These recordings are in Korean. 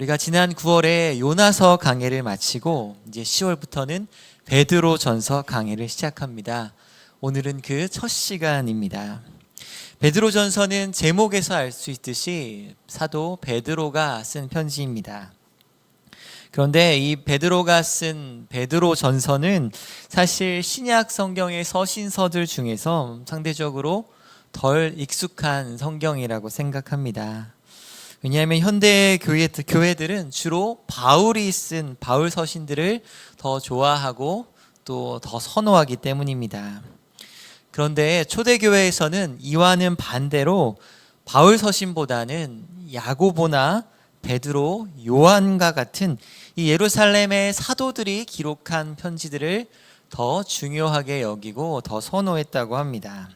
우리가 지난 9월에 요나서 강해를 마치고 이제 10월부터는 베드로전서 강해를 시작합니다. 오늘은 그 첫 시간입니다. 베드로전서는 제목에서 알 수 있듯이 사도 베드로가 쓴 편지입니다. 그런데 이 베드로가 쓴 베드로전서는 사실 신약 성경의 서신서들 중에서 상대적으로 덜 익숙한 성경이라고 생각합니다. 왜냐하면 현대 교회들은 주로 바울이 쓴 바울 서신들을 더 좋아하고 또 더 선호하기 때문입니다. 그런데 초대교회에서는 이와는 반대로 바울 서신보다는 야고보나 베드로, 요한과 같은 이 예루살렘의 사도들이 기록한 편지들을 더 중요하게 여기고 더 선호했다고 합니다.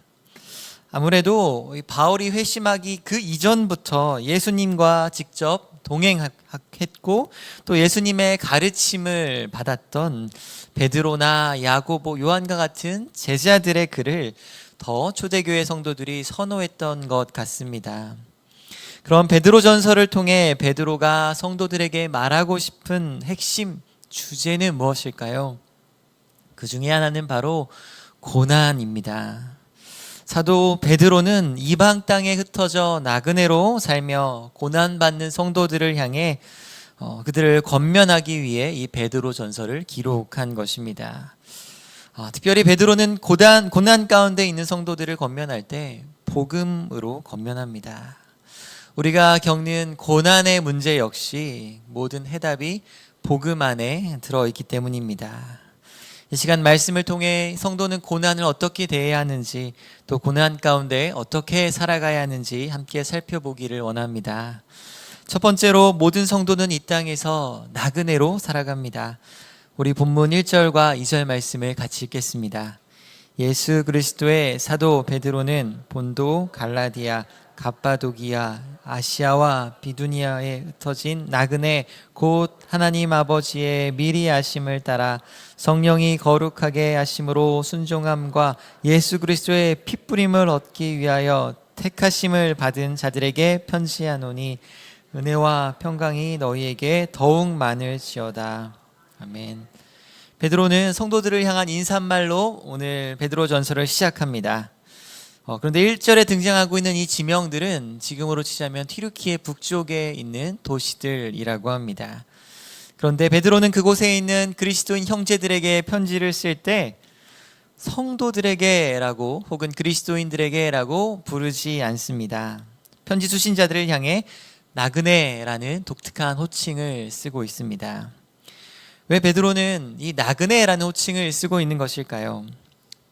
아무래도 바울이 회심하기 그 이전부터 예수님과 직접 동행했고 또 예수님의 가르침을 받았던 베드로나 야고보, 요한과 같은 제자들의 글을 더 초대교회 성도들이 선호했던 것 같습니다. 그럼 베드로전서를 통해 베드로가 성도들에게 말하고 싶은 핵심 주제는 무엇일까요? 그 중에 하나는 바로 고난입니다. 사도 베드로는 이방 땅에 흩어져 나그네로 살며 고난받는 성도들을 향해 그들을 권면하기 위해 이 베드로전서를 기록한 것입니다. 특별히 베드로는 고난 가운데 있는 성도들을 권면할 때 복음으로 권면합니다. 우리가 겪는 고난의 문제 역시 모든 해답이 복음 안에 들어있기 때문입니다. 이 시간 말씀을 통해 성도는 고난을 어떻게 대해야 하는지 또 고난 가운데 어떻게 살아가야 하는지 함께 살펴보기를 원합니다. 첫 번째로 모든 성도는 이 땅에서 나그네로 살아갑니다. 우리 본문 1절과 2절 말씀을 같이 읽겠습니다. 예수 그리스도의 사도 베드로는 본도, 갈라디아, 갑바도기아, 아시아와 비두니아에 흩어진 나그네 곧 하나님 아버지의 미리 아심을 따라 성령이 거룩하게 하심으로 순종함과 예수 그리스도의 핏부림을 얻기 위하여 택하심을 받은 자들에게 편지하노니 은혜와 평강이 너희에게 더욱 많을지어다. 아멘. 베드로는 성도들을 향한 인사말로 오늘 베드로전서를 시작합니다. 그런데 1절에 등장하고 있는 이 지명들은 지금으로 치자면 튀르키예 북쪽에 있는 도시들이라고 합니다. 그런데 베드로는 그곳에 있는 그리스도인 형제들에게 편지를 쓸 때 성도들에게라고 혹은 그리스도인들에게라고 부르지 않습니다. 편지 수신자들을 향해 나그네라는 독특한 호칭을 쓰고 있습니다. 왜 베드로는 이 나그네라는 호칭을 쓰고 있는 것일까요?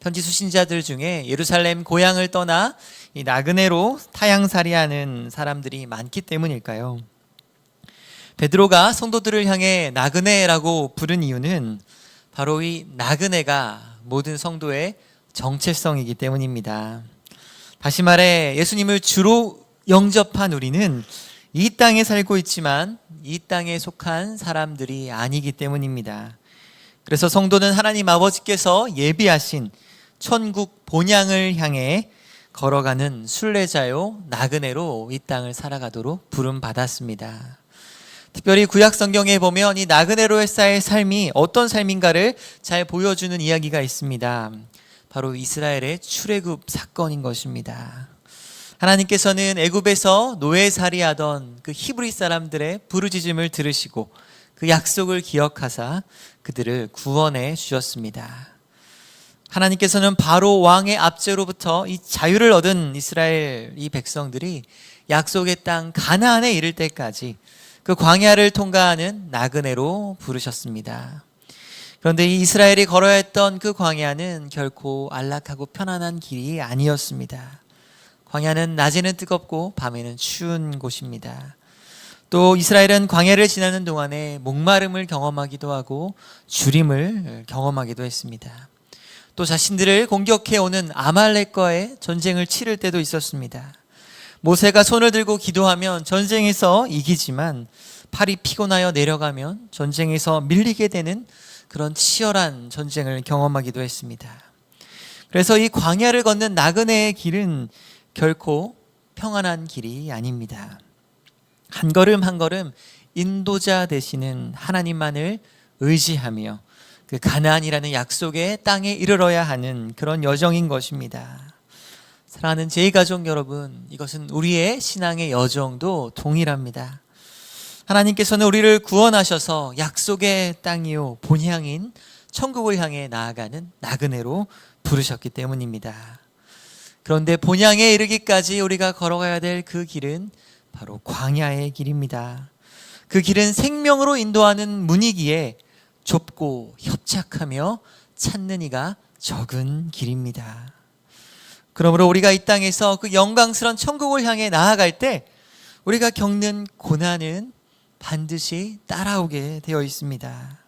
편지 수신자들 중에 예루살렘 고향을 떠나 이 나그네로 타향살이하는 사람들이 많기 때문일까요? 베드로가 성도들을 향해 나그네라고 부른 이유는 바로 이 나그네가 모든 성도의 정체성이기 때문입니다. 다시 말해 예수님을 주로 영접한 우리는 이 땅에 살고 있지만 이 땅에 속한 사람들이 아니기 때문입니다. 그래서 성도는 하나님 아버지께서 예비하신 천국 본향을 향해 걸어가는 순례자요 나그네로 이 땅을 살아가도록 부름받았습니다. 특별히 구약 성경에 보면 이 나그네로서의 삶이 어떤 삶인가를 잘 보여주는 이야기가 있습니다. 바로 이스라엘의 출애굽 사건인 것입니다. 하나님께서는 애굽에서 노예살이하던 그 히브리 사람들의 부르짖음을 들으시고 그 약속을 기억하사 그들을 구원해 주셨습니다. 하나님께서는 바로 왕의 압제로부터 이 자유를 얻은 이스라엘 이 백성들이 약속의 땅 가나안에 이를 때까지 그 광야를 통과하는 나그네로 부르셨습니다. 그런데 이 이스라엘이 걸어야 했던 그 광야는 결코 안락하고 편안한 길이 아니었습니다. 광야는 낮에는 뜨겁고 밤에는 추운 곳입니다. 또 이스라엘은 광야를 지나는 동안에 목마름을 경험하기도 하고 주림을 경험하기도 했습니다. 또 자신들을 공격해오는 아말렉과의 전쟁을 치를 때도 있었습니다. 모세가 손을 들고 기도하면 전쟁에서 이기지만 팔이 피곤하여 내려가면 전쟁에서 밀리게 되는 그런 치열한 전쟁을 경험하기도 했습니다. 그래서 이 광야를 걷는 나그네의 길은 결코 평안한 길이 아닙니다. 한 걸음 한 걸음 인도자 되시는 하나님만을 의지하며 그 가나안이라는 약속의 땅에 이르러야 하는 그런 여정인 것입니다. 사랑하는 제2가족 여러분, 이것은 우리의 신앙의 여정도 동일합니다. 하나님께서는 우리를 구원하셔서 약속의 땅이요 본향인 천국을 향해 나아가는 나그네로 부르셨기 때문입니다. 그런데 본향에 이르기까지 우리가 걸어가야 될 그 길은 바로 광야의 길입니다. 그 길은 생명으로 인도하는 문이기에 좁고 협착하며 찾는 이가 적은 길입니다. 그러므로 우리가 이 땅에서 그 영광스러운 천국을 향해 나아갈 때 우리가 겪는 고난은 반드시 따라오게 되어 있습니다.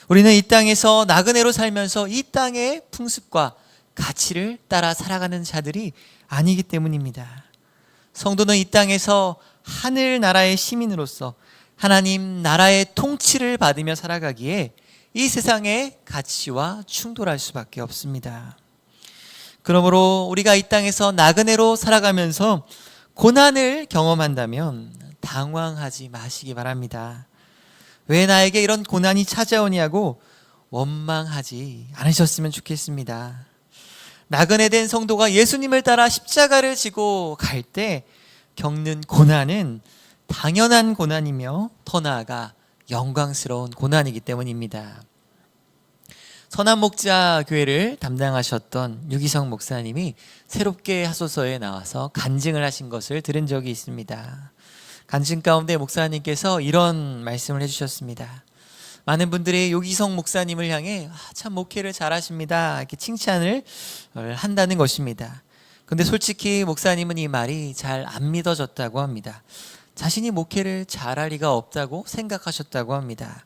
우리는 이 땅에서 나그네로 살면서 이 땅의 풍습과 가치를 따라 살아가는 자들이 아니기 때문입니다. 성도는 이 땅에서 하늘나라의 시민으로서 하나님 나라의 통치를 받으며 살아가기에 이 세상의 가치와 충돌할 수밖에 없습니다. 그러므로 우리가 이 땅에서 나그네로 살아가면서 고난을 경험한다면 당황하지 마시기 바랍니다. 왜 나에게 이런 고난이 찾아오냐고 원망하지 않으셨으면 좋겠습니다. 나그네 된 성도가 예수님을 따라 십자가를 지고 갈 때 겪는 고난은 당연한 고난이며 더 나아가 영광스러운 고난이기 때문입니다. 선한목자교회를 담당하셨던 유기성 목사님이 새롭게 하소서에 나와서 간증을 하신 것을 들은 적이 있습니다. 간증 가운데 목사님께서 이런 말씀을 해주셨습니다. 많은 분들이 유기성 목사님을 향해 참 목회를 잘하십니다 이렇게 칭찬을 한다는 것입니다. 그런데 솔직히 목사님은 이 말이 잘 안 믿어졌다고 합니다. 자신이 목회를 잘할 리가 없다고 생각하셨다고 합니다.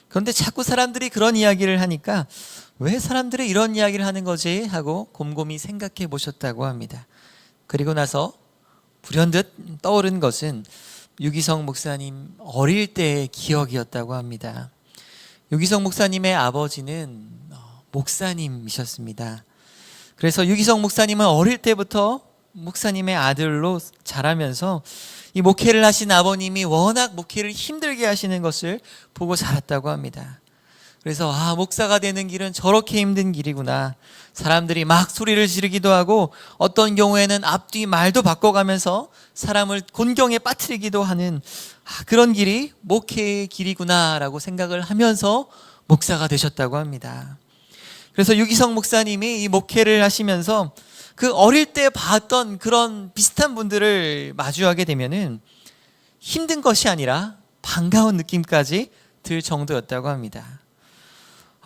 그런데 자꾸 사람들이 그런 이야기를 하니까 왜 사람들이 이런 이야기를 하는 거지 하고 곰곰이 생각해 보셨다고 합니다. 그리고 나서 불현듯 떠오른 것은 유기성 목사님 어릴 때의 기억이었다고 합니다. 유기성 목사님의 아버지는 목사님이셨습니다. 그래서 유기성 목사님은 어릴 때부터 목사님의 아들로 자라면서 이 목회를 하신 아버님이 워낙 목회를 힘들게 하시는 것을 보고 자랐다고 합니다. 그래서 목사가 되는 길은 저렇게 힘든 길이구나. 사람들이 막 소리를 지르기도 하고 어떤 경우에는 앞뒤 말도 바꿔가면서 사람을 곤경에 빠뜨리기도 하는 그런 길이 목회의 길이구나라고 생각을 하면서 목사가 되셨다고 합니다. 그래서 유기성 목사님이 이 목회를 하시면서 그 어릴 때 봤던 그런 비슷한 분들을 마주하게 되면은 힘든 것이 아니라 반가운 느낌까지 들 정도였다고 합니다.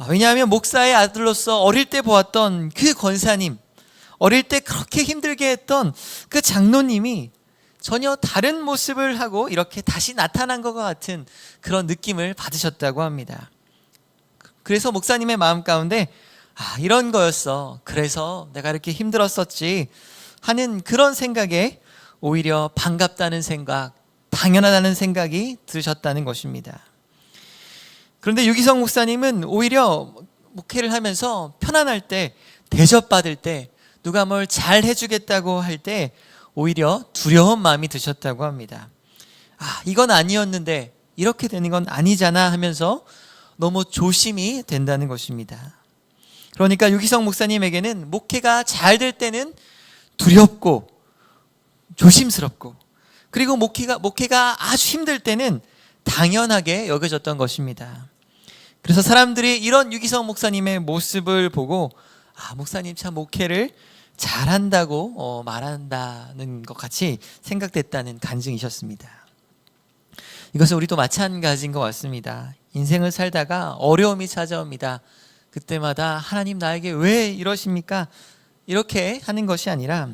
왜냐하면 목사의 아들로서 어릴 때 보았던 그 권사님, 어릴 때 그렇게 힘들게 했던 그 장로님이 전혀 다른 모습을 하고 이렇게 다시 나타난 것과 같은 그런 느낌을 받으셨다고 합니다. 그래서 목사님의 마음 가운데 이런 거였어. 그래서 내가 이렇게 힘들었었지 하는 그런 생각에 오히려 반갑다는 생각, 당연하다는 생각이 드셨다는 것입니다. 그런데 유기성 목사님은 오히려 목회를 하면서 편안할 때, 대접받을 때, 누가 뭘 잘 해주겠다고 할 때 오히려 두려운 마음이 드셨다고 합니다. 이건 아니었는데 이렇게 되는 건 아니잖아 하면서 너무 조심이 된다는 것입니다. 그러니까 유기성 목사님에게는 목회가 잘 될 때는 두렵고 조심스럽고, 그리고 목회가 아주 힘들 때는 당연하게 여겨졌던 것입니다. 그래서 사람들이 이런 유기성 목사님의 모습을 보고 목사님 참 목회를 잘한다고 말한다는 것 같이 생각됐다는 간증이셨습니다. 이것은 우리도 마찬가지인 것 같습니다. 인생을 살다가 어려움이 찾아옵니다. 그때마다 하나님 나에게 왜 이러십니까? 이렇게 하는 것이 아니라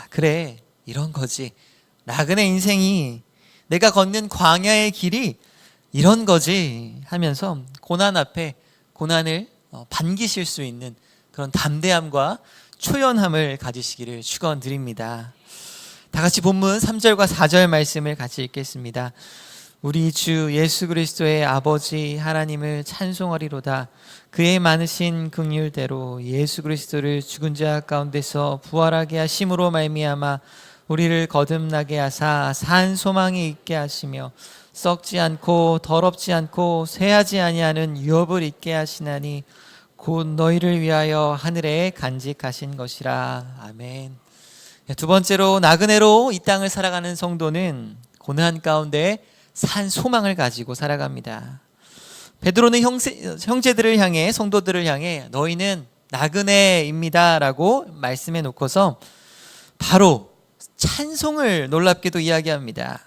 그래 이런 거지, 나그네 인생이, 내가 걷는 광야의 길이 이런 거지 하면서 고난 앞에 고난을 반기실 수 있는 그런 담대함과 초연함을 가지시기를 축원드립니다. 다 같이 본문 3절과 4절 말씀을 같이 읽겠습니다. 우리 주 예수 그리스도의 아버지 하나님을 찬송하리로다. 그의 많으신 긍휼대로 예수 그리스도를 죽은 자 가운데서 부활하게 하심으로 말미암아 우리를 거듭나게 하사 산 소망이 있게 하시며 썩지 않고 더럽지 않고 쇠하지 아니하는 유업을 있게 하시나니 곧 너희를 위하여 하늘에 간직하신 것이라. 아멘. 두 번째로 나그네로 이 땅을 살아가는 성도는 고난 가운데 산 소망을 가지고 살아갑니다. 베드로는 형제들을 향해, 성도들을 향해 너희는 나그네입니다 라고 말씀해 놓고서 바로 찬송을 놀랍게도 이야기합니다.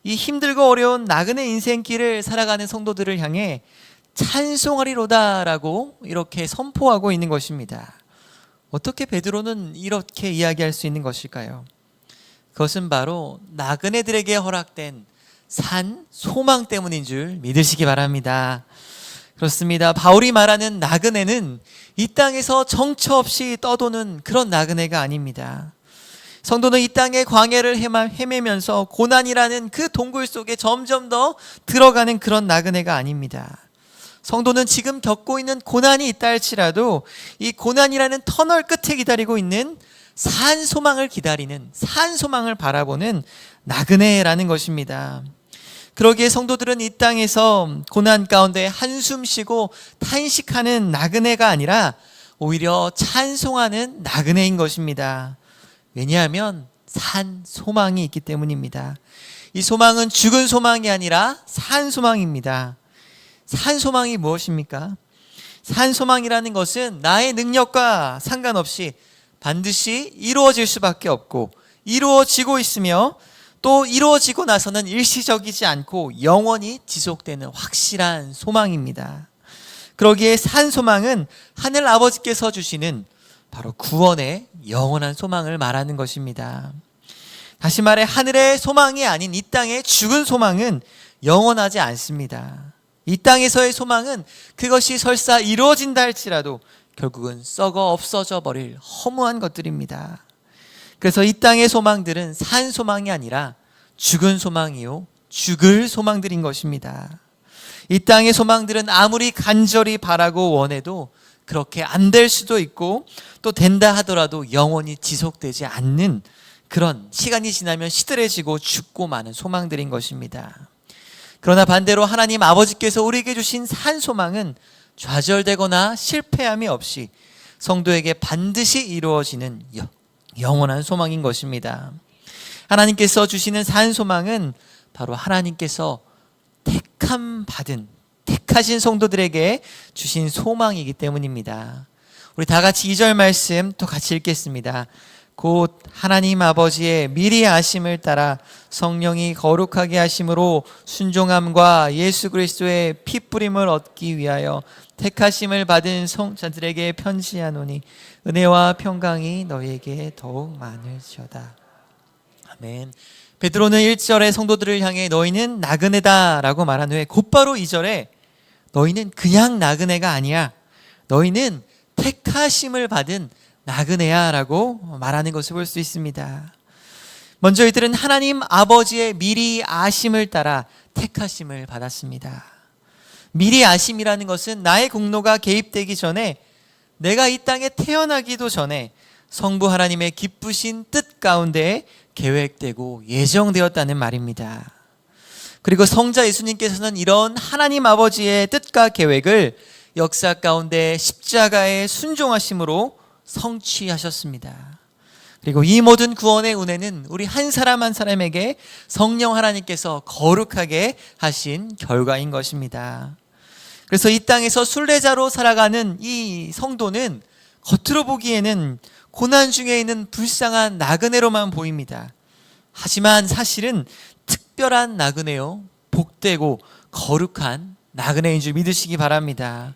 이 힘들고 어려운 나그네 인생길을 살아가는 성도들을 향해 찬송하리로다 라고 이렇게 선포하고 있는 것입니다. 어떻게 베드로는 이렇게 이야기할 수 있는 것일까요? 그것은 바로 나그네들에게 허락된 산 소망 때문인 줄 믿으시기 바랍니다. 그렇습니다. 바울이 말하는 나그네는 이 땅에서 정처 없이 떠도는 그런 나그네가 아닙니다. 성도는 이 땅의 광야를 헤매면서 고난이라는 그 동굴 속에 점점 더 들어가는 그런 나그네가 아닙니다. 성도는 지금 겪고 있는 고난이 있다 할지라도 이 고난이라는 터널 끝에 기다리고 있는 산 소망을 기다리는, 산 소망을 바라보는 나그네라는 것입니다. 그러기에 성도들은 이 땅에서 고난 가운데 한숨 쉬고 탄식하는 나그네가 아니라 오히려 찬송하는 나그네인 것입니다. 왜냐하면 산 소망이 있기 때문입니다. 이 소망은 죽은 소망이 아니라 산 소망입니다. 산 소망이 무엇입니까? 산 소망이라는 것은 나의 능력과 상관없이 반드시 이루어질 수밖에 없고 이루어지고 있으며 또 이루어지고 나서는 일시적이지 않고 영원히 지속되는 확실한 소망입니다. 그러기에 산 소망은 하늘 아버지께서 주시는 바로 구원의 영원한 소망을 말하는 것입니다. 다시 말해 하늘의 소망이 아닌 이 땅의 죽은 소망은 영원하지 않습니다. 이 땅에서의 소망은 그것이 설사 이루어진다 할지라도 결국은 썩어 없어져 버릴 허무한 것들입니다. 그래서 이 땅의 소망들은 산 소망이 아니라 죽은 소망이요 죽을 소망들인 것입니다. 이 땅의 소망들은 아무리 간절히 바라고 원해도 그렇게 안 될 수도 있고 또 된다 하더라도 영원히 지속되지 않는 그런 시간이 지나면 시들해지고 죽고 마는 소망들인 것입니다. 그러나 반대로 하나님 아버지께서 우리에게 주신 산 소망은 좌절되거나 실패함이 없이 성도에게 반드시 이루어지는 영원한 소망인 것입니다. 하나님께서 주시는 산 소망은 바로 하나님께서 택하신 성도들에게 주신 소망이기 때문입니다. 우리 다 같이 2절 말씀 또 같이 읽겠습니다. 곧 하나님 아버지의 미리 아심을 따라 성령이 거룩하게 하심으로 순종함과 예수 그리스도의 피 뿌림을 얻기 위하여 택하심을 받은 성자들에게 편지하노니 은혜와 평강이 너희에게 더욱 많을지어다. 아멘. 베드로는 1절에 성도들을 향해 너희는 나그네다 라고 말한 후에 곧바로 2절에 너희는 그냥 나그네가 아니야, 너희는 택하심을 받은 나그네야 라고 말하는 것을 볼 수 있습니다. 먼저 이들은 하나님 아버지의 미리 아심을 따라 택하심을 받았습니다. 미리 아심이라는 것은 나의 공로가 개입되기 전에, 내가 이 땅에 태어나기도 전에 성부 하나님의 기쁘신 뜻 가운데 계획되고 예정되었다는 말입니다. 그리고 성자 예수님께서는 이런 하나님 아버지의 뜻과 계획을 역사 가운데 십자가에 순종하심으로 성취하셨습니다. 그리고 이 모든 구원의 은혜는 우리 한 사람 한 사람에게 성령 하나님께서 거룩하게 하신 결과인 것입니다. 그래서 이 땅에서 순례자로 살아가는 이 성도는 겉으로 보기에는 고난 중에 있는 불쌍한 나그네로만 보입니다. 하지만 사실은 특별한 나그네요, 복되고 거룩한 나그네인 줄 믿으시기 바랍니다.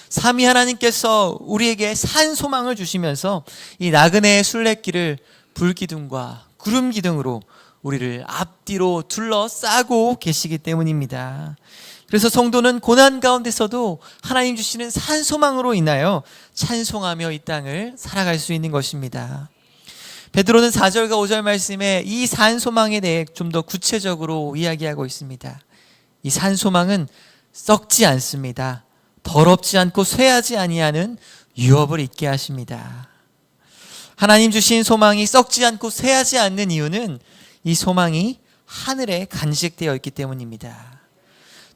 삼위 하나님께서 우리에게 산 소망을 주시면서 이 나그네의 순례길을 불기둥과 구름기둥으로 우리를 앞뒤로 둘러싸고 계시기 때문입니다. 그래서 성도는 고난 가운데서도 하나님 주시는 산 소망으로 인하여 찬송하며 이 땅을 살아갈 수 있는 것입니다. 베드로는 4절과 5절 말씀에 이 산 소망에 대해 좀 더 구체적으로 이야기하고 있습니다. 이 산 소망은 썩지 않습니다. 더럽지 않고 쇠하지 아니하는 유업을 있게 하십니다. 하나님 주신 소망이 썩지 않고 쇠하지 않는 이유는 이 소망이 하늘에 간직되어 있기 때문입니다.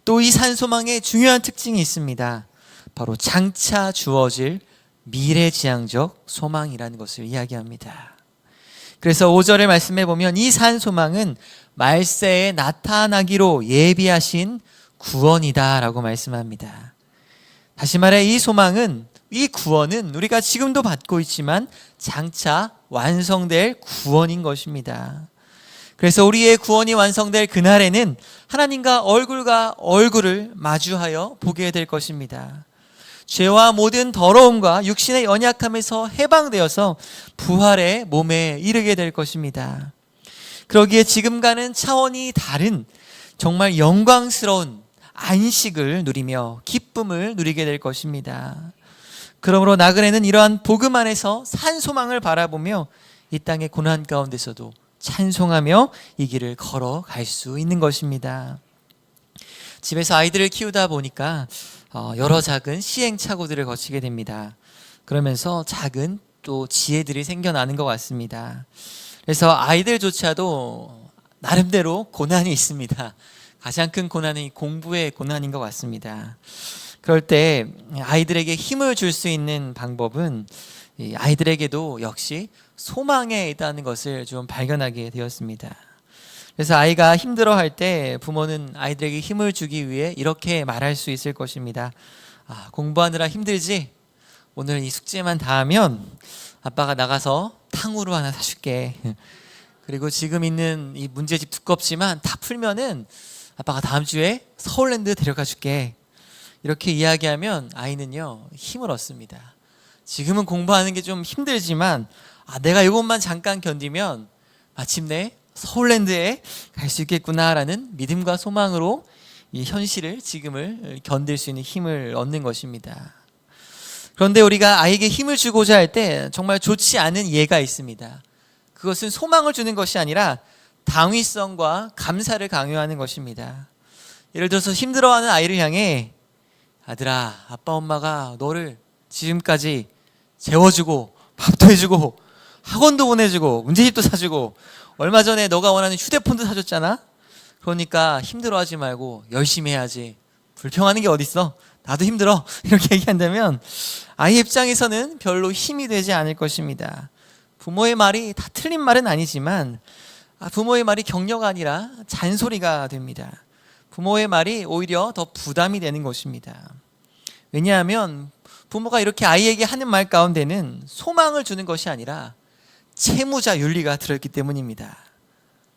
또 이 산소망에 중요한 특징이 있습니다. 바로 장차 주어질 미래지향적 소망이라는 것을 이야기합니다. 그래서 5절의 말씀에 보면 이 산소망은 말세에 나타나기로 예비하신 구원이다 라고 말씀합니다. 다시 말해 이 소망은, 이 구원은 우리가 지금도 받고 있지만 장차 완성될 구원인 것입니다. 그래서 우리의 구원이 완성될 그날에는 하나님과 얼굴과 얼굴을 마주하여 보게 될 것입니다. 죄와 모든 더러움과 육신의 연약함에서 해방되어서 부활의 몸에 이르게 될 것입니다. 그러기에 지금과는 차원이 다른 정말 영광스러운 안식을 누리며 기쁨을 누리게 될 것입니다. 그러므로 나그네는 이러한 복음 안에서 산소망을 바라보며 이 땅의 고난 가운데서도 찬송하며 이 길을 걸어갈 수 있는 것입니다. 집에서 아이들을 키우다 보니까 여러 작은 시행착오들을 거치게 됩니다. 그러면서 작은 또 지혜들이 생겨나는 것 같습니다. 그래서 아이들조차도 나름대로 고난이 있습니다. 가장 큰 고난은 공부의 고난인 것 같습니다. 그럴 때 아이들에게 힘을 줄 수 있는 방법은 아이들에게도 역시 소망에 있다는 것을 좀 발견하게 되었습니다. 그래서 아이가 힘들어할 때 부모는 아이들에게 힘을 주기 위해 이렇게 말할 수 있을 것입니다. 공부하느라 힘들지? 오늘 이 숙제만 다 하면 아빠가 나가서 탕후루 하나 사줄게. 그리고 지금 있는 이 문제집 두껍지만 다 풀면은 아빠가 다음 주에 서울랜드 데려가 줄게. 이렇게 이야기하면 아이는요 힘을 얻습니다. 지금은 공부하는 게 좀 힘들지만 내가 이것만 잠깐 견디면 마침내 서울랜드에 갈 수 있겠구나라는 믿음과 소망으로 이 현실을, 지금을 견딜 수 있는 힘을 얻는 것입니다. 그런데 우리가 아이에게 힘을 주고자 할 때 정말 좋지 않은 예가 있습니다. 그것은 소망을 주는 것이 아니라 당위성과 감사를 강요하는 것입니다. 예를 들어서 힘들어하는 아이를 향해 아들아, 아빠 엄마가 너를 지금까지 재워주고 밥도 해주고 학원도 보내주고 문제집도 사주고 얼마 전에 너가 원하는 휴대폰도 사줬잖아. 그러니까 힘들어하지 말고 열심히 해야지. 불평하는 게 어딨어? 나도 힘들어. 이렇게 얘기한다면 아이 입장에서는 별로 힘이 되지 않을 것입니다. 부모의 말이 다 틀린 말은 아니지만 부모의 말이 격려가 아니라 잔소리가 됩니다. 부모의 말이 오히려 더 부담이 되는 것입니다. 왜냐하면 부모가 이렇게 아이에게 하는 말 가운데는 소망을 주는 것이 아니라 채무자 윤리가 들어있기 때문입니다.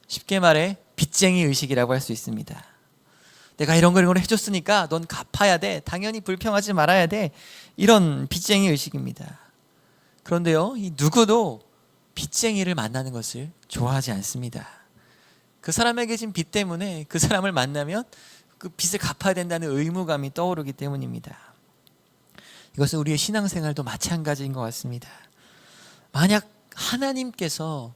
쉽게 말해 빚쟁이 의식이라고 할 수 있습니다. 내가 이런 걸 해줬으니까 넌 갚아야 돼. 당연히 불평하지 말아야 돼. 이런 빚쟁이 의식입니다. 그런데요, 이 누구도 빚쟁이를 만나는 것을 좋아하지 않습니다. 그 사람에게 진 빚 때문에 그 사람을 만나면 그 빚을 갚아야 된다는 의무감이 떠오르기 때문입니다. 이것은 우리의 신앙생활도 마찬가지인 것 같습니다. 만약 하나님께서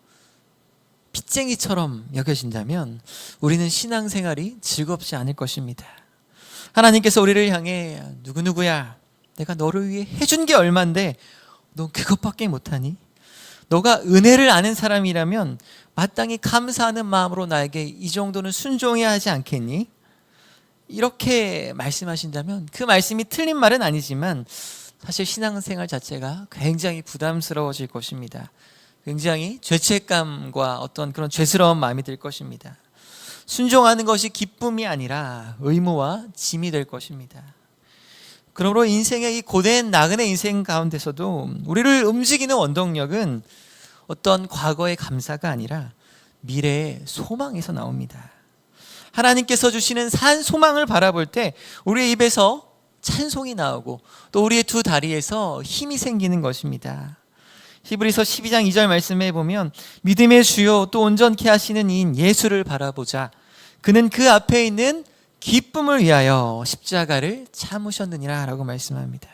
빚쟁이처럼 여겨진다면 우리는 신앙생활이 즐겁지 않을 것입니다. 하나님께서 우리를 향해 누구누구야, 내가 너를 위해 해준 게 얼만데 넌 그것밖에 못하니? 너가 은혜를 아는 사람이라면 마땅히 감사하는 마음으로 나에게 이 정도는 순종해야 하지 않겠니? 이렇게 말씀하신다면 그 말씀이 틀린 말은 아니지만 사실 신앙생활 자체가 굉장히 부담스러워질 것입니다. 굉장히 죄책감과 어떤 그런 죄스러운 마음이 들 것입니다. 순종하는 것이 기쁨이 아니라 의무와 짐이 될 것입니다. 그러므로 인생의 이 고된 나그네 인생 가운데서도 우리를 움직이는 원동력은 어떤 과거의 감사가 아니라 미래의 소망에서 나옵니다. 하나님께서 주시는 산 소망을 바라볼 때 우리의 입에서 찬송이 나오고 또 우리의 두 다리에서 힘이 생기는 것입니다. 히브리서 12장 2절 말씀에 보면 믿음의 주요 또 온전케 하시는 이인 예수를 바라보자. 그는 그 앞에 있는 기쁨을 위하여 십자가를 참으셨느니라 라고 말씀합니다.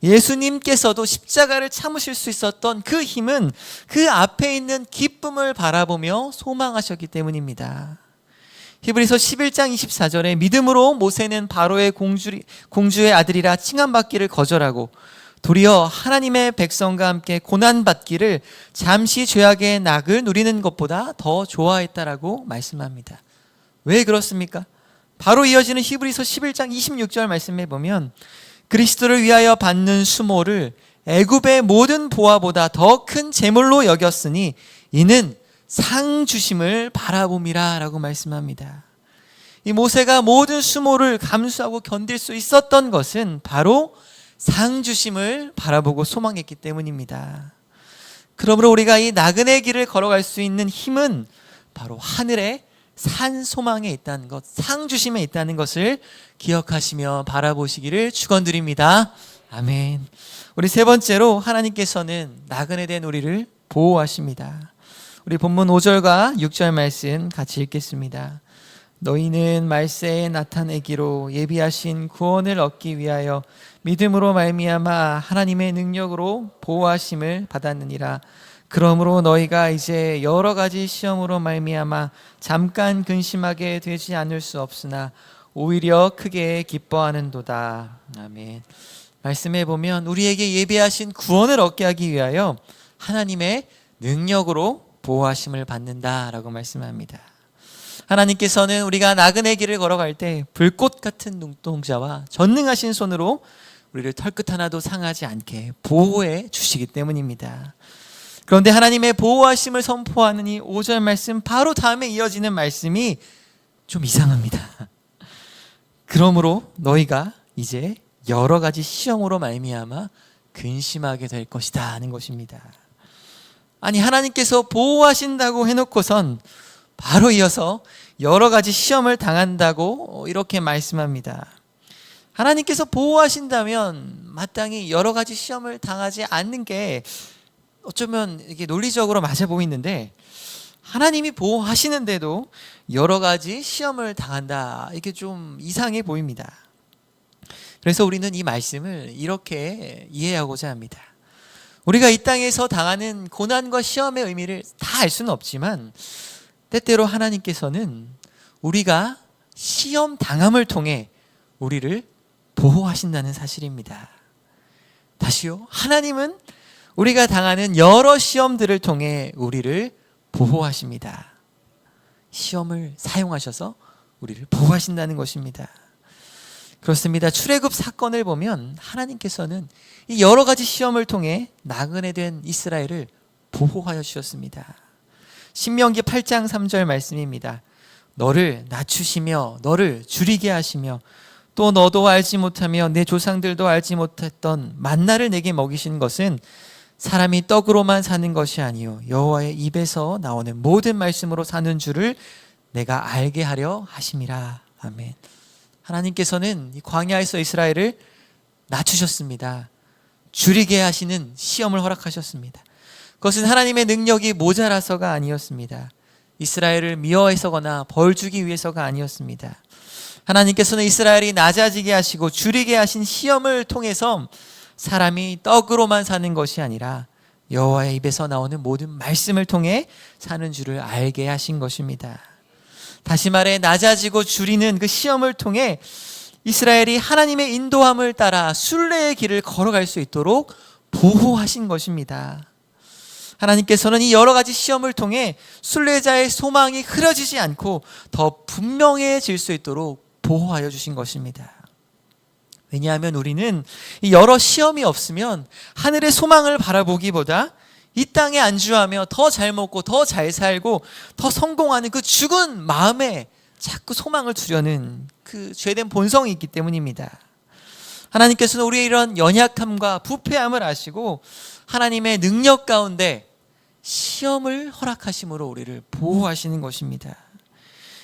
예수님께서도 십자가를 참으실 수 있었던 그 힘은 그 앞에 있는 기쁨을 바라보며 소망하셨기 때문입니다. 히브리서 11장 24절에 믿음으로 모세는 바로의 공주의 아들이라 칭함받기를 거절하고 도리어 하나님의 백성과 함께 고난받기를 잠시 죄악의 낙을 누리는 것보다 더 좋아했다라고 말씀합니다. 왜 그렇습니까? 바로 이어지는 히브리서 11장 26절 말씀에 보면 그리스도를 위하여 받는 수모를 애굽의 모든 보화보다 더 큰 재물로 여겼으니 이는 상 주심을 바라봄이라 라고 말씀합니다. 이 모세가 모든 수모를 감수하고 견딜 수 있었던 것은 바로 상 주심을 바라보고 소망했기 때문입니다. 그러므로 우리가 이 나그네 길을 걸어갈 수 있는 힘은 바로 하늘의 산 소망에 있다는 것, 상 주심에 있다는 것을 기억하시며 바라보시기를 축원드립니다. 아멘. 우리 세 번째로 하나님께서는 나그네 된 우리를 보호하십니다. 우리 본문 5절과 6절 말씀 같이 읽겠습니다. 너희는 말세에 나타내기로 예비하신 구원을 얻기 위하여 믿음으로 말미암아 하나님의 능력으로 보호하심을 받았느니라. 그러므로 너희가 이제 여러 가지 시험으로 말미암아 잠깐 근심하게 되지 않을 수 없으나 오히려 크게 기뻐하는도다. 아멘. 말씀해 보면 우리에게 예비하신 구원을 얻게 하기 위하여 하나님의 능력으로 보호하심을 받는다라고 말씀합니다. 하나님께서는 우리가 나그네 길을 걸어갈 때 불꽃 같은 눈동자와 전능하신 손으로 우리를 털끝 하나도 상하지 않게 보호해 주시기 때문입니다. 그런데 하나님의 보호하심을 선포하는 이 5절 말씀 바로 다음에 이어지는 말씀이 좀 이상합니다. 그러므로 너희가 이제 여러 가지 시험으로 말미암아 근심하게 될 것이다 하는 것입니다. 아니 하나님께서 보호하신다고 해놓고선 바로 이어서 여러 가지 시험을 당한다고 이렇게 말씀합니다. 하나님께서 보호하신다면 마땅히 여러 가지 시험을 당하지 않는 게 어쩌면 이게 논리적으로 맞아 보이는데 하나님이 보호하시는데도 여러 가지 시험을 당한다. 이게 좀 이상해 보입니다. 그래서 우리는 이 말씀을 이렇게 이해하고자 합니다. 우리가 이 땅에서 당하는 고난과 시험의 의미를 다 알 수는 없지만 때때로 하나님께서는 우리가 시험 당함을 통해 우리를 보호하신다는 사실입니다. 다시요. 하나님은 우리가 당하는 여러 시험들을 통해 우리를 보호하십니다. 시험을 사용하셔서 우리를 보호하신다는 것입니다. 그렇습니다. 출애굽 사건을 보면 하나님께서는 이 여러 가지 시험을 통해 나그네 된 이스라엘을 보호하여 주셨습니다. 신명기 8장 3절 말씀입니다. 너를 낮추시며 너를 줄이게 하시며 또 너도 알지 못하며 내 조상들도 알지 못했던 만나를 내게 먹이신 것은 사람이 떡으로만 사는 것이 아니요 여호와의 입에서 나오는 모든 말씀으로 사는 줄을 내가 알게 하려 하심이라. 아멘. 하나님께서는 이 광야에서 이스라엘을 낮추셨습니다. 줄이게 하시는 시험을 허락하셨습니다. 그것은 하나님의 능력이 모자라서가 아니었습니다. 이스라엘을 미워해서거나 벌 주기 위해서가 아니었습니다. 하나님께서는 이스라엘이 낮아지게 하시고 줄이게 하신 시험을 통해서 사람이 떡으로만 사는 것이 아니라 여호와의 입에서 나오는 모든 말씀을 통해 사는 줄을 알게 하신 것입니다. 다시 말해 낮아지고 줄이는 그 시험을 통해 이스라엘이 하나님의 인도함을 따라 순례의 길을 걸어갈 수 있도록 보호하신 것입니다. 하나님께서는 이 여러 가지 시험을 통해 순례자의 소망이 흐려지지 않고 더 분명해질 수 있도록 보호하여 주신 것입니다. 왜냐하면 우리는 이 여러 시험이 없으면 하늘의 소망을 바라보기보다 이 땅에 안주하며 더 잘 먹고 더 잘 살고 더 성공하는 그 죽은 마음에 자꾸 소망을 두려는 그 죄된 본성이 있기 때문입니다. 하나님께서는 우리의 이런 연약함과 부패함을 아시고 하나님의 능력 가운데 시험을 허락하심으로 우리를 보호하시는 것입니다.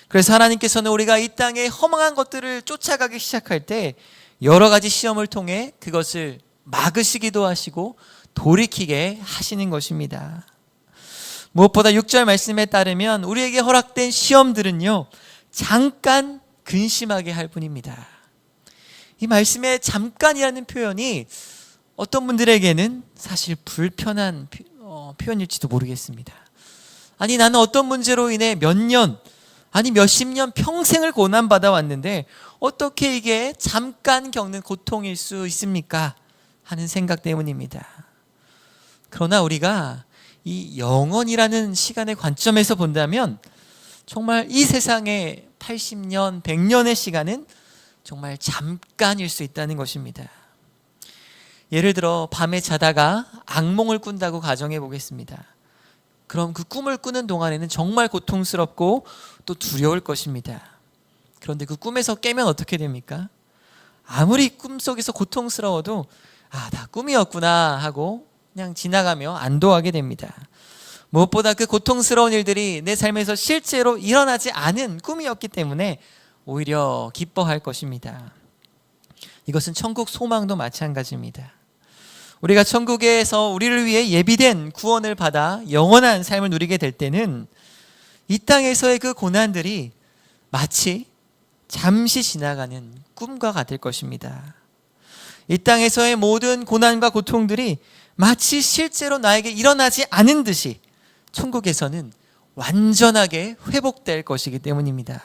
그래서 하나님께서는 우리가 이 땅에 허망한 것들을 쫓아가기 시작할 때 여러 가지 시험을 통해 그것을 막으시기도 하시고 돌이키게 하시는 것입니다. 무엇보다 6절 말씀에 따르면 우리에게 허락된 시험들은요 잠깐 근심하게 할 뿐입니다. 이 말씀에 잠깐이라는 표현이 어떤 분들에게는 사실 불편한 표현일지도 모르겠습니다. 아니 나는 어떤 문제로 인해 몇 년 아니 몇십 년 평생을 고난받아 왔는데 어떻게 이게 잠깐 겪는 고통일 수 있습니까? 하는 생각 때문입니다. 그러나 우리가 이 영원이라는 시간의 관점에서 본다면 정말 이 세상의 80년, 100년의 시간은 정말 잠깐일 수 있다는 것입니다. 예를 들어 밤에 자다가 악몽을 꾼다고 가정해 보겠습니다. 그럼 그 꿈을 꾸는 동안에는 정말 고통스럽고 또 두려울 것입니다. 그런데 그 꿈에서 깨면 어떻게 됩니까? 아무리 꿈속에서 고통스러워도 다 꿈이었구나 하고 그냥 지나가며 안도하게 됩니다. 무엇보다 그 고통스러운 일들이 내 삶에서 실제로 일어나지 않은 꿈이었기 때문에 오히려 기뻐할 것입니다. 이것은 천국 소망도 마찬가지입니다. 우리가 천국에서 우리를 위해 예비된 구원을 받아 영원한 삶을 누리게 될 때는 이 땅에서의 그 고난들이 마치 잠시 지나가는 꿈과 같을 것입니다. 이 땅에서의 모든 고난과 고통들이 마치 실제로 나에게 일어나지 않은 듯이 천국에서는 완전하게 회복될 것이기 때문입니다.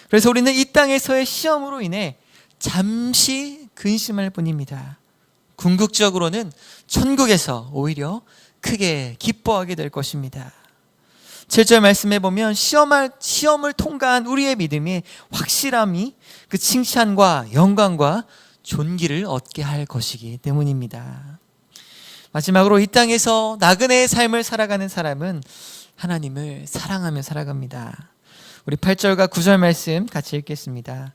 그래서 우리는 이 땅에서의 시험으로 인해 잠시 근심할 뿐입니다. 궁극적으로는 천국에서 오히려 크게 기뻐하게 될 것입니다. 7절 말씀해 보면 시험을 통과한 우리의 믿음의 확실함이 그 칭찬과 영광과 존귀를 얻게 할 것이기 때문입니다. 마지막으로 이 땅에서 나그네의 삶을 살아가는 사람은 하나님을 사랑하며 살아갑니다. 우리 8절과 9절 말씀 같이 읽겠습니다.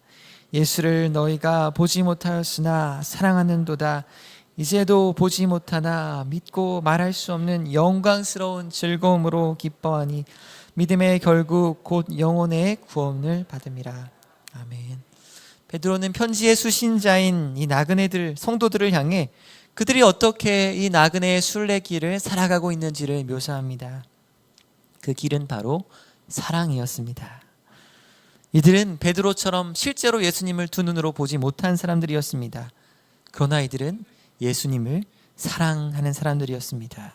예수를 너희가 보지 못하였으나 사랑하는도다. 이제도 보지 못하나 믿고 말할 수 없는 영광스러운 즐거움으로 기뻐하니 믿음의 결국 곧 영혼의 구원을 받음이라. 아멘. 베드로는 편지의 수신자인 이 나그네들 성도들을 향해 그들이 어떻게 이 나그네의 순례길을 살아가고 있는지를 묘사합니다. 그 길은 바로 사랑이었습니다. 이들은 베드로처럼 실제로 예수님을 두 눈으로 보지 못한 사람들이었습니다. 그러나 이들은 예수님을 사랑하는 사람들이었습니다.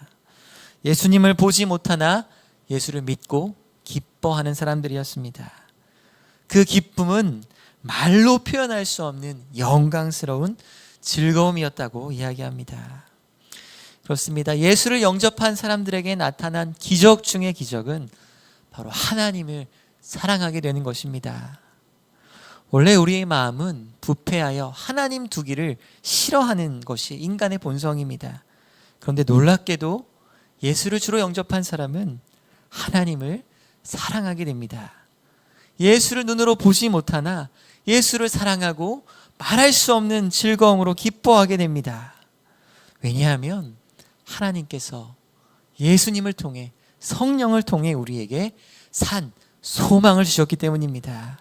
예수님을 보지 못하나 예수를 믿고 기뻐하는 사람들이었습니다. 그 기쁨은 말로 표현할 수 없는 영광스러운 즐거움이었다고 이야기합니다. 그렇습니다. 예수를 영접한 사람들에게 나타난 기적 중의 기적은 바로 하나님을 사랑하게 되는 것입니다. 원래 우리의 마음은 부패하여 하나님 두기를 싫어하는 것이 인간의 본성입니다. 그런데 놀랍게도 예수를 주로 영접한 사람은 하나님을 사랑하게 됩니다. 예수를 눈으로 보지 못하나 예수를 사랑하고 말할 수 없는 즐거움으로 기뻐하게 됩니다. 왜냐하면 하나님께서 예수님을 통해 성령을 통해 우리에게 산 소망을 주셨기 때문입니다.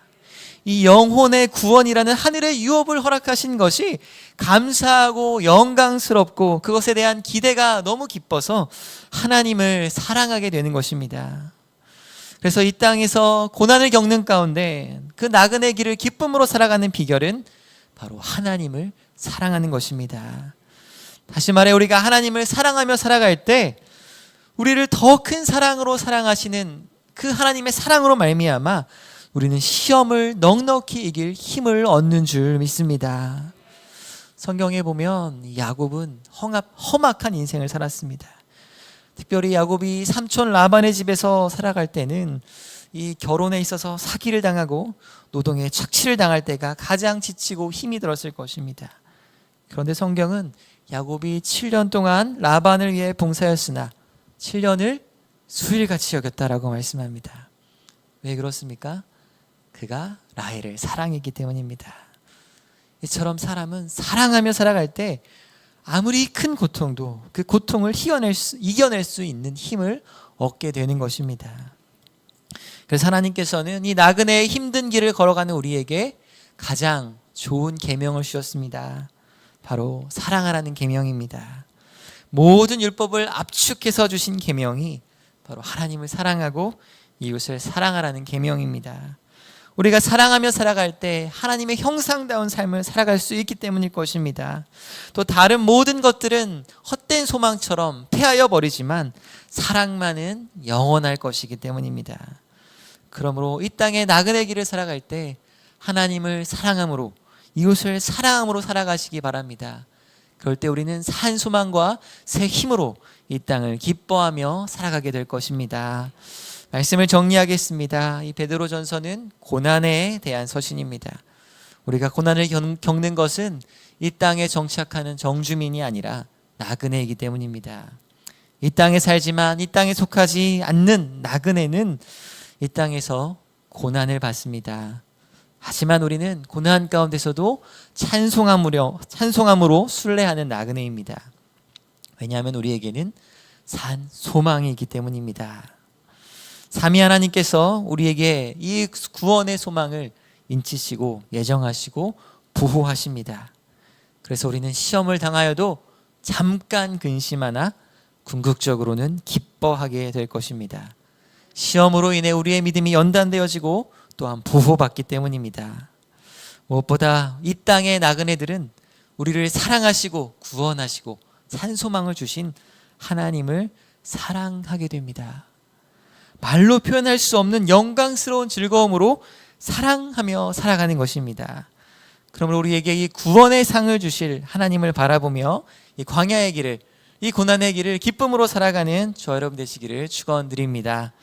이 영혼의 구원이라는 하늘의 유업을 허락하신 것이 감사하고 영광스럽고 그것에 대한 기대가 너무 기뻐서 하나님을 사랑하게 되는 것입니다. 그래서 이 땅에서 고난을 겪는 가운데 그 나그네 길을 기쁨으로 살아가는 비결은 바로 하나님을 사랑하는 것입니다. 다시 말해 우리가 하나님을 사랑하며 살아갈 때 우리를 더 큰 사랑으로 사랑하시는 그 하나님의 사랑으로 말미암아 우리는 시험을 넉넉히 이길 힘을 얻는 줄 믿습니다. 성경에 보면 야곱은 험악한 인생을 살았습니다. 특별히 야곱이 삼촌 라반의 집에서 살아갈 때는 이 결혼에 있어서 사기를 당하고 노동에 착취를 당할 때가 가장 지치고 힘이 들었을 것입니다. 그런데 성경은 야곱이 7년 동안 라반을 위해 봉사했으나 7년을 수일같이 여겼다라고 말씀합니다. 왜 그렇습니까? 그가 라헬을 사랑했기 때문입니다. 이처럼 사람은 사랑하며 살아갈 때 아무리 큰 고통도 그 고통을 이겨낼 수 있는 힘을 얻게 되는 것입니다. 그래서 하나님께서는 이 나그네의 힘든 길을 걸어가는 우리에게 가장 좋은 계명을 주셨습니다. 바로 사랑하라는 계명입니다. 모든 율법을 압축해서 주신 계명이 바로 하나님을 사랑하고 이웃을 사랑하라는 계명입니다. 우리가 사랑하며 살아갈 때 하나님의 형상다운 삶을 살아갈 수 있기 때문일 것입니다. 또 다른 모든 것들은 헛된 소망처럼 패하여 버리지만 사랑만은 영원할 것이기 때문입니다. 그러므로 이 땅의 나그네 길을 살아갈 때 하나님을 사랑함으로 이웃을 사랑함으로 살아가시기 바랍니다. 그럴 때 우리는 산 소망과 새 힘으로 이 땅을 기뻐하며 살아가게 될 것입니다. 말씀을 정리하겠습니다. 이 베드로전서는 고난에 대한 서신입니다. 우리가 고난을 겪는 것은 이 땅에 정착하는 정주민이 아니라 나그네이기 때문입니다. 이 땅에 살지만 이 땅에 속하지 않는 나그네는 이 땅에서 고난을 받습니다. 하지만 우리는 고난 가운데서도 찬송함으로 순례하는 나그네입니다. 왜냐하면 우리에게는 산 소망이 있기 때문입니다. 삼위 하나님께서 우리에게 이 구원의 소망을 인치시고 예정하시고 보호하십니다. 그래서 우리는 시험을 당하여도 잠깐 근심하나 궁극적으로는 기뻐하게 될 것입니다. 시험으로 인해 우리의 믿음이 연단되어지고 또한 보호받기 때문입니다. 무엇보다 이 땅의 나그네들은 우리를 사랑하시고 구원하시고 산소망을 주신 하나님을 사랑하게 됩니다. 말로 표현할 수 없는 영광스러운 즐거움으로 사랑하며 살아가는 것입니다. 그러므로 우리에게 이 구원의 상을 주실 하나님을 바라보며 이 광야의 길을, 이 고난의 길을 기쁨으로 살아가는 저 여러분 되시기를 축원드립니다.